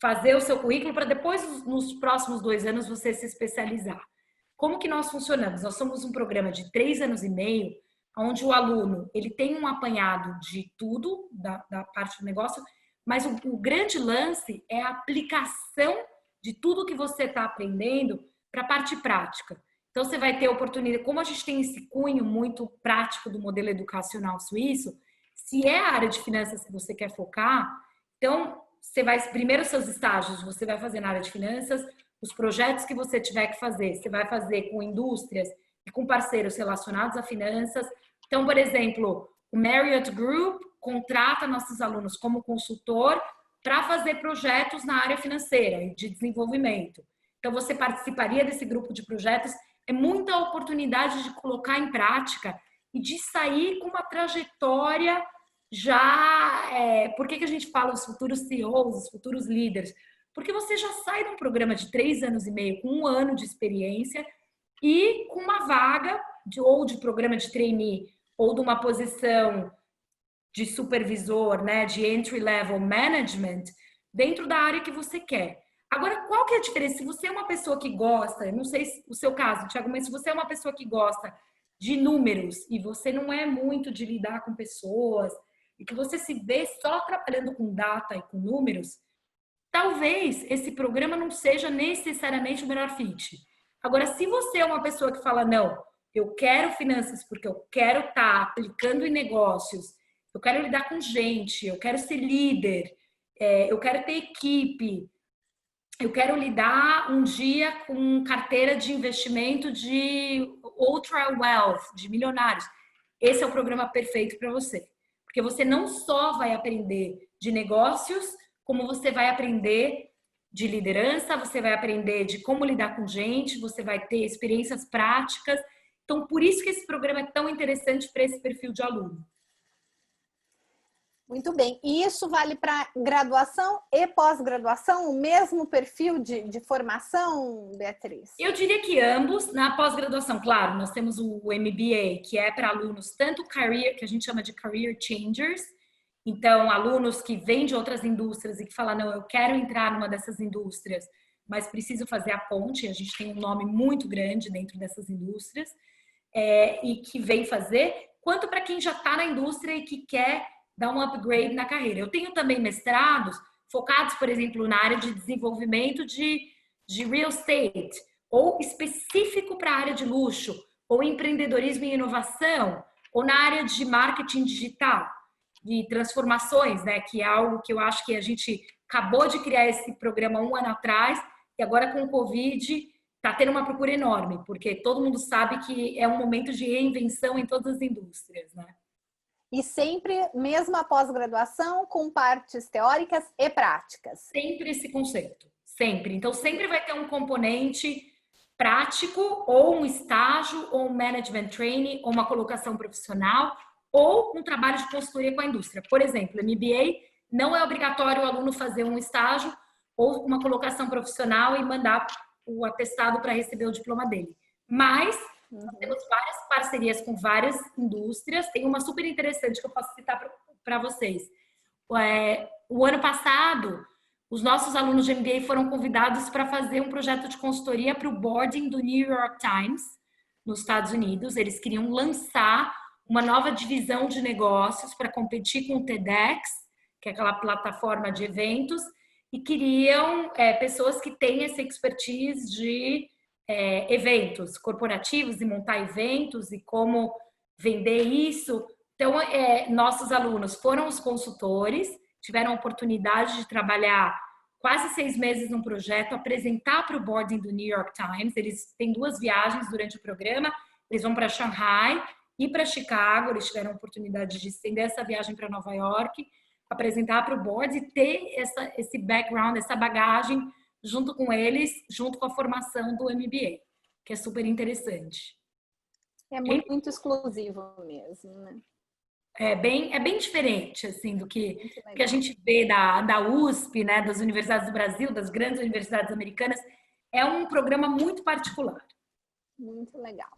fazer o seu currículo para depois, nos próximos 2 anos, você se especializar. Como que nós funcionamos? Nós somos um programa de 3 anos e meio, onde o aluno ele tem um apanhado de tudo, da parte do negócio, Mas o grande lance é a aplicação de tudo que você está aprendendo para a parte prática. Então, você vai ter oportunidade, como a gente tem esse cunho muito prático do modelo educacional suíço, se é a área de finanças que você quer focar, então, você vai, primeiro seus estágios, você vai fazer na área de finanças, os projetos que você tiver que fazer, você vai fazer com indústrias e com parceiros relacionados a finanças. Então, por exemplo, o Marriott Group contrata nossos alunos como consultor para fazer projetos na área financeira e de desenvolvimento. Então, você participaria desse grupo de projetos. É muita oportunidade de colocar em prática e de sair com uma trajetória já... por que a gente fala os futuros CEOs, os futuros líderes? Porque você já sai de um programa de 3 anos e meio com 1 ano de experiência e com uma vaga ou de programa de trainee ou de uma posição de supervisor, né, de entry level management dentro da área que você quer. Agora, qual que é a diferença? Se você é uma pessoa que gosta, não sei se o seu caso, Thiago, mas se você é uma pessoa que gosta de números e você não é muito de lidar com pessoas e que você se vê só trabalhando com data e com números, talvez esse programa não seja necessariamente o melhor fit. Agora, se você é uma pessoa que fala, não, eu quero finanças porque eu quero estar aplicando em negócios, eu quero lidar com gente, eu quero ser líder, eu quero ter equipe, eu quero lidar um dia com carteira de investimento de ultra wealth, de milionários. Esse é o programa perfeito para você. Porque você não só vai aprender de negócios, como você vai aprender de liderança, você vai aprender de como lidar com gente, você vai ter experiências práticas. Então, por isso que esse programa é tão interessante para esse perfil de aluno. Muito bem. E isso vale para graduação e pós-graduação? O mesmo perfil de formação, Beatriz? Eu diria que ambos. Na pós-graduação, claro, nós temos o MBA, que é para alunos tanto career, que a gente chama de career changers. Então, alunos que vêm de outras indústrias e que falam, não, eu quero entrar numa dessas indústrias, mas preciso fazer a ponte. A gente tem um nome muito grande dentro dessas indústrias e que vem fazer. Quanto para quem já está na indústria e que quer dar um upgrade na carreira. Eu tenho também mestrados focados, por exemplo, na área de desenvolvimento de real estate, ou específico para a área de luxo, ou empreendedorismo e inovação, ou na área de marketing digital, de transformações, né? Que é algo que eu acho que a gente acabou de criar esse programa 1 ano atrás, e agora com o Covid está tendo uma procura enorme, porque todo mundo sabe que é um momento de reinvenção em todas as indústrias, né? E sempre, mesmo a pós-graduação, com partes teóricas e práticas. Sempre esse conceito, sempre. Então, sempre vai ter um componente prático, ou um estágio, ou um management training, ou uma colocação profissional, ou um trabalho de consultoria com a indústria. Por exemplo, MBA não é obrigatório o aluno fazer um estágio ou uma colocação profissional e mandar o atestado para receber o diploma dele. Mas nós temos várias parcerias com várias indústrias. Tem uma super interessante que eu posso citar para vocês. O ano passado, os nossos alunos de MBA foram convidados para fazer um projeto de consultoria para o boarding do New York Times, nos Estados Unidos. Eles queriam lançar uma nova divisão de negócios para competir com o TEDx, que é aquela plataforma de eventos, e queriam pessoas que têm essa expertise de eventos corporativos e montar eventos e como vender isso. Então, nossos alunos foram os consultores, tiveram a oportunidade de trabalhar quase 6 meses num projeto, apresentar para o boarding do New York Times. Eles têm 2 viagens durante o programa, eles vão para Shanghai e para Chicago. Eles tiveram a oportunidade de estender essa viagem para Nova York, apresentar para o board e ter esse background, essa bagagem junto com eles, junto com a formação do MBA, que é super interessante. É muito exclusivo mesmo, né? É bem diferente, assim, do que a gente vê da USP, né, das universidades do Brasil, das grandes universidades americanas. É um programa muito particular. Muito legal.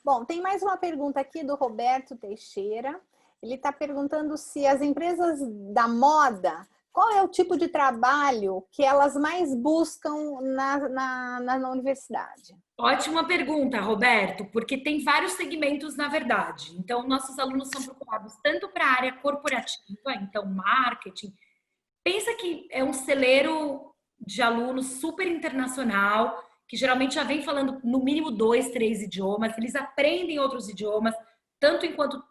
Bom, tem mais uma pergunta aqui do Roberto Teixeira. Ele está perguntando se as empresas da moda, qual é o tipo de trabalho que elas mais buscam na universidade? Ótima pergunta, Roberto, porque tem vários segmentos, na verdade. Então, nossos alunos são procurados tanto para a área corporativa, então marketing, Pensa que é um celeiro de alunos super internacional, que geralmente já vem falando no mínimo 2, 3 idiomas. Eles aprendem outros idiomas, tanto enquanto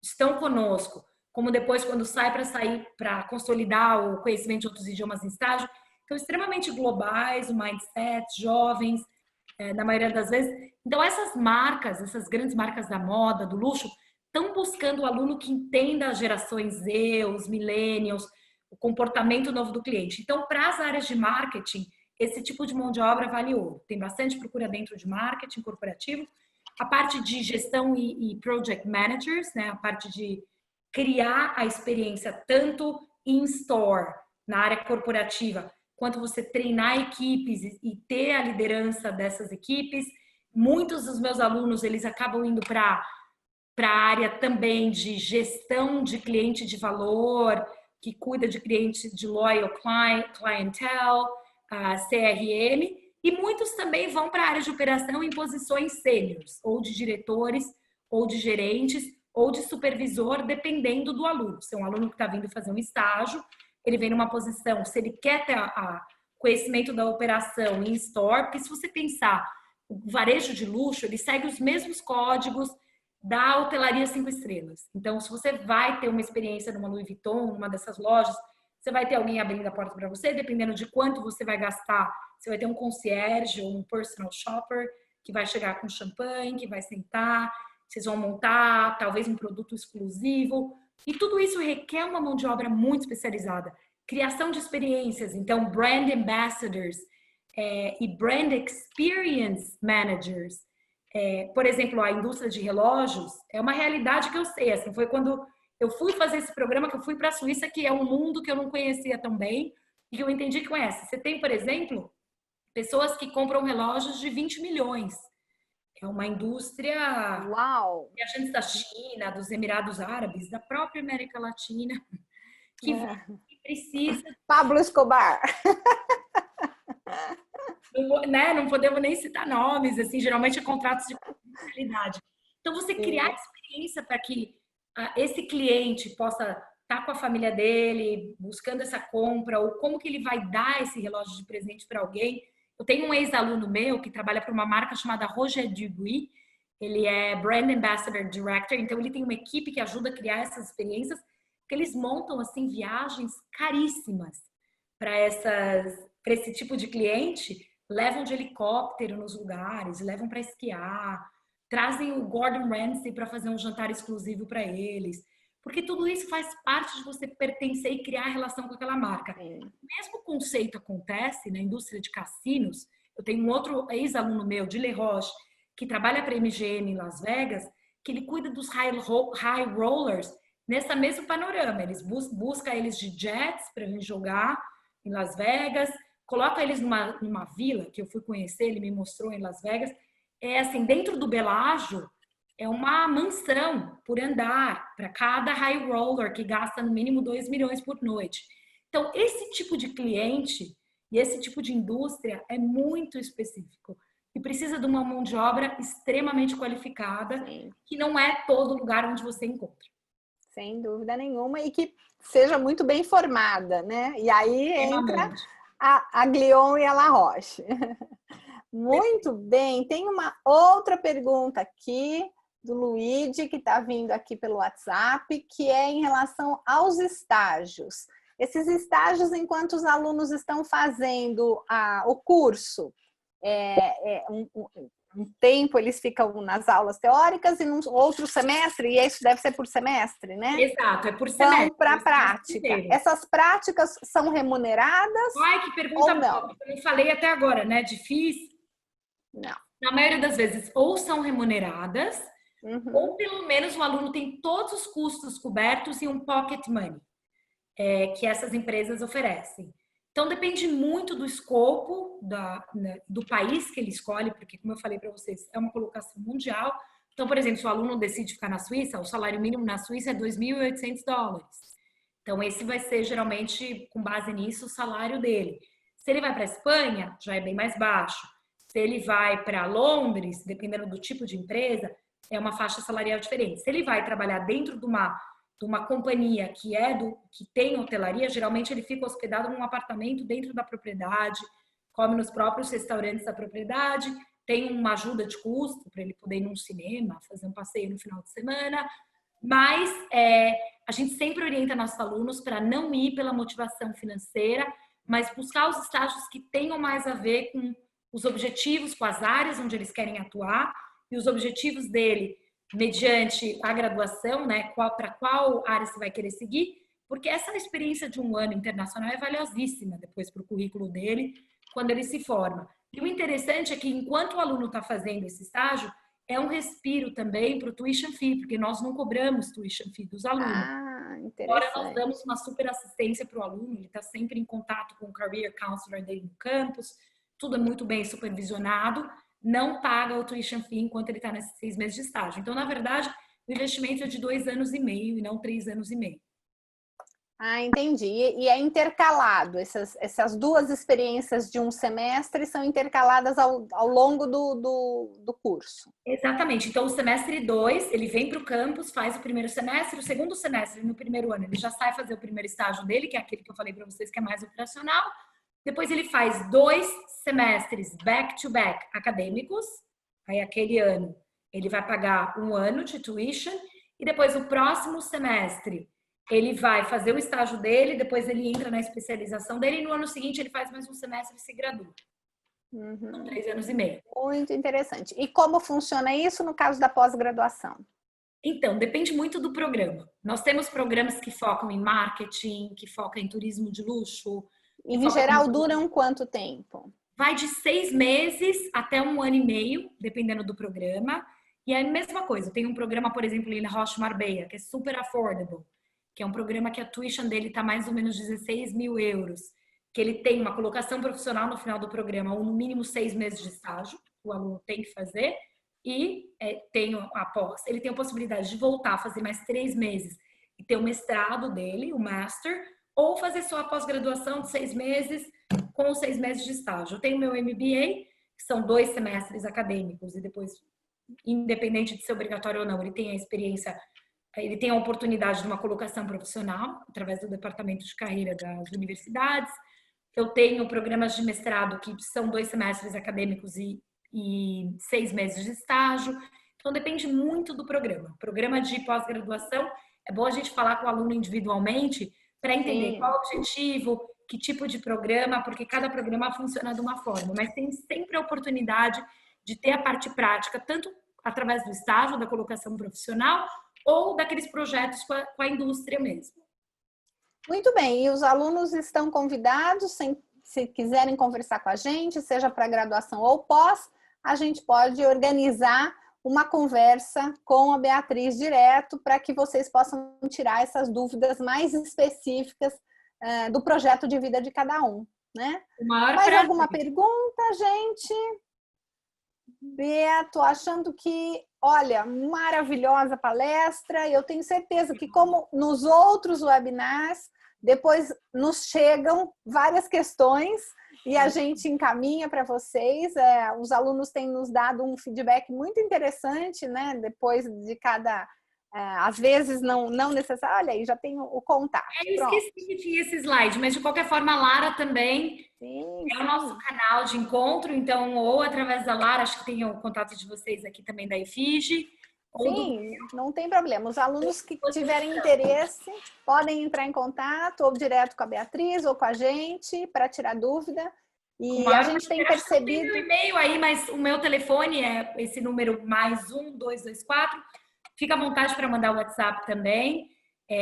estão conosco, como depois quando sair para consolidar o conhecimento de outros idiomas em estágio. Então, extremamente globais, o mindset, jovens, na maioria das vezes. Então, essas marcas, essas grandes marcas da moda, do luxo, estão buscando o aluno que entenda as gerações Z, os millennials, o comportamento novo do cliente. Então, para as áreas de marketing, esse tipo de mão de obra vale ouro. Tem bastante procura dentro de marketing corporativo. A parte de gestão e project managers, né? A parte de criar a experiência tanto in store, na área corporativa, quanto você treinar equipes e ter a liderança dessas equipes. Muitos dos meus alunos, eles acabam indo para a área também de gestão de cliente de valor, que cuida de clientes de loyal clientele, CRM, e muitos também vão para a área de operação em posições sêniores, ou de diretores, ou de gerentes, ou de supervisor, dependendo do aluno. Se é um aluno que está vindo fazer um estágio, ele vem numa posição, se ele quer ter conhecimento da operação em store, porque se você pensar, o varejo de luxo, ele segue os mesmos códigos da hotelaria 5 estrelas. Então, se você vai ter uma experiência numa Louis Vuitton, numa dessas lojas, você vai ter alguém abrindo a porta para você, dependendo de quanto você vai gastar, você vai ter um concierge ou um personal shopper que vai chegar com champanhe, que vai sentar, vocês vão montar talvez um produto exclusivo. E tudo isso requer uma mão de obra muito especializada. Criação de experiências, então brand ambassadors e brand experience managers. Por exemplo, a indústria de relógios é uma realidade que eu sei. Assim, foi quando eu fui fazer esse programa que eu fui para a Suíça, que é um mundo que eu não conhecia tão bem e que eu entendi que conhece. Você tem, por exemplo, pessoas que compram relógios de 20 milhões. É uma indústria. Uau! Viajantes da China, dos Emirados Árabes, da própria América Latina, que precisa. Pablo Escobar. Não podemos nem citar nomes, assim, geralmente é contratos de confidencialidade. Então, você criar experiência para que esse cliente possa estar com a família dele, buscando essa compra, ou como que ele vai dar esse relógio de presente para alguém. Eu tenho um ex-aluno meu que trabalha para uma marca chamada Roger Dubuis. Ele é Brand Ambassador Director, então ele tem uma equipe que ajuda a criar essas experiências, que eles montam, assim, viagens caríssimas para esse tipo de cliente, levam de helicóptero nos lugares, levam para esquiar, trazem o Gordon Ramsay para fazer um jantar exclusivo para eles, porque tudo isso faz parte de você pertencer e criar relação com aquela marca. O mesmo conceito acontece na indústria de cassinos. Eu tenho um outro ex-aluno meu, de Le Roche, que trabalha para a MGM em Las Vegas, que ele cuida dos high rollers nessa mesmo panorama. Eles busca eles de jets para vir jogar em Las Vegas, coloca eles numa vila que eu fui conhecer, ele me mostrou em Las Vegas. É assim, dentro do Bellagio, é uma mansão por andar para cada high roller que gasta no mínimo 2 milhões por noite. Então, esse tipo de cliente e esse tipo de indústria é muito específico e precisa de uma mão de obra extremamente qualificada, que não é todo lugar onde você encontra. Sem dúvida nenhuma, e que seja muito bem formada, né? E aí entra a Glion e a La Roche. Muito bem, tem uma outra pergunta aqui do Luigi, que está vindo aqui pelo WhatsApp, que é em relação aos estágios. Esses estágios, enquanto os alunos estão fazendo o curso, um tempo eles ficam nas aulas teóricas e num outro semestre, e isso deve ser por semestre, né? Exato, é por semestre. Então, para a prática. Essas práticas são remuneradas? Ai, que pergunta boa. Eu não falei até agora, né? Difícil. Não. Na maioria das vezes, ou são remuneradas, ou pelo menos o aluno tem todos os custos cobertos em um pocket money, que essas empresas oferecem. Então, depende muito do escopo do país que ele escolhe, porque, como eu falei para vocês, é uma colocação mundial. Então, por exemplo, se o aluno decide ficar na Suíça, o salário mínimo na Suíça é $2.800. Então, esse vai ser, geralmente, com base nisso, o salário dele. Se ele vai para a Espanha, já é bem mais baixo. Se ele vai para Londres, dependendo do tipo de empresa, é uma faixa salarial diferente. Se ele vai trabalhar dentro de uma de uma companhia que tem hotelaria, geralmente ele fica hospedado num apartamento dentro da propriedade, come nos próprios restaurantes da propriedade, tem uma ajuda de custo para ele poder ir num cinema, fazer um passeio no final de semana, mas a gente sempre orienta nossos alunos para não ir pela motivação financeira, mas buscar os estágios que tenham mais a ver com os objetivos, com as áreas onde eles querem atuar e os objetivos dele mediante a graduação, né? Para qual área você vai querer seguir, porque essa experiência de um ano internacional é valiosíssima depois para o currículo dele, quando ele se forma. E o interessante é que enquanto o aluno está fazendo esse estágio, é um respiro também para o tuition fee, porque nós não cobramos tuition fee dos alunos. Ah, interessante. Agora nós damos uma super assistência para o aluno, ele está sempre em contato com o career counselor dele no campus, tudo é muito bem supervisionado, não paga o tuition fee enquanto ele está nesses 6 meses de estágio. Então, na verdade, o investimento é de 2 anos e meio e não 3 anos e meio. Ah, entendi. E é intercalado, essas duas experiências de um semestre são intercaladas ao longo do curso. Exatamente. Então, o semestre 2, ele vem para o campus, faz o primeiro semestre, o segundo semestre, no primeiro ano, ele já sai fazer o primeiro estágio dele, que é aquele que eu falei para vocês que é mais operacional. Depois ele faz 2 semestres back-to-back acadêmicos, aí aquele ano ele vai pagar 1 ano de tuition, e depois o próximo semestre ele vai fazer o estágio dele, depois ele entra na especialização dele, e no ano seguinte ele faz mais um semestre e se gradua. São 3 anos e meio. Muito interessante. E como funciona isso no caso da pós-graduação? Então, depende muito do programa. Nós temos programas que focam em marketing, que focam em turismo de luxo. E, em geral, duram quanto tempo? Vai de 6 meses até 1 ano e meio, dependendo do programa. E é a mesma coisa. Tem um programa, por exemplo, ali na Rocha Marbella, que é super affordable, que é um programa que a tuition dele está mais ou menos 16 mil euros, que ele tem uma colocação profissional no final do programa, ou no mínimo 6 meses de estágio, o aluno tem que fazer, e tem a pós. Ele tem a possibilidade de voltar a fazer mais 3 meses e ter o mestrado dele, o master, ou fazer só a pós-graduação de 6 meses com os 6 meses de estágio. Eu tenho meu MBA, que são 2 semestres acadêmicos, e depois, independente de ser obrigatório ou não, ele tem a experiência, ele tem a oportunidade de uma colocação profissional através do departamento de carreira das universidades. Eu tenho programas de mestrado que são 2 semestres acadêmicos e 6 meses de estágio. Então, depende muito do programa. Programa de pós-graduação, é bom a gente falar com o aluno individualmente para entender qual é o objetivo, que tipo de programa, porque cada programa funciona de uma forma. Mas tem sempre a oportunidade de ter a parte prática, tanto através do estágio, da colocação profissional, ou daqueles projetos com a indústria mesmo. Muito bem, e os alunos estão convidados, se quiserem conversar com a gente, seja para graduação ou pós, a gente pode organizar uma conversa com a Beatriz direto para que vocês possam tirar essas dúvidas mais específicas do projeto de vida de cada um, né? Mais alguma pergunta, gente? Bea, tô achando que, olha, maravilhosa palestra. Eu tenho certeza que, como nos outros webinars, depois nos chegam várias questões e a gente encaminha para vocês. Os alunos têm nos dado um feedback muito interessante, né? Depois de cada... às vezes não necessário. Olha aí, já tenho o contato. Eu esqueci que tinha esse slide, mas de qualquer forma a Lara também é o nosso canal de encontro, então, ou através da Lara, acho que tem o contato de vocês aqui também da EFIGE. Sim, não tem problema. Os alunos que tiverem interesse podem entrar em contato ou direto com a Beatriz ou com a gente para tirar dúvida. E a gente tem percebido... Tem e-mail aí, mas o meu telefone é esse número +1 224. Fica à vontade para mandar o WhatsApp também.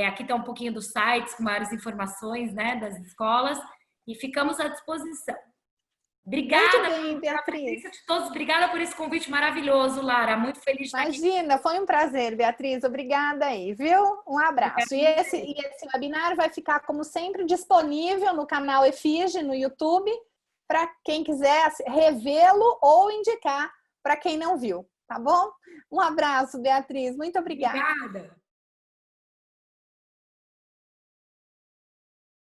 Aqui está um pouquinho dos sites com maiores informações, né, das escolas. E ficamos à disposição. Obrigada. Muito bem, Beatriz. De todos. Obrigada por esse convite maravilhoso, Lara. Muito feliz de estar aqui. Imagina, foi um prazer, Beatriz. Obrigada aí, viu? Um abraço. E esse webinar vai ficar, como sempre, disponível no canal EFIGE, no YouTube, para quem quiser revê-lo ou indicar para quem não viu, tá bom? Um abraço, Beatriz. Muito obrigada. Obrigada.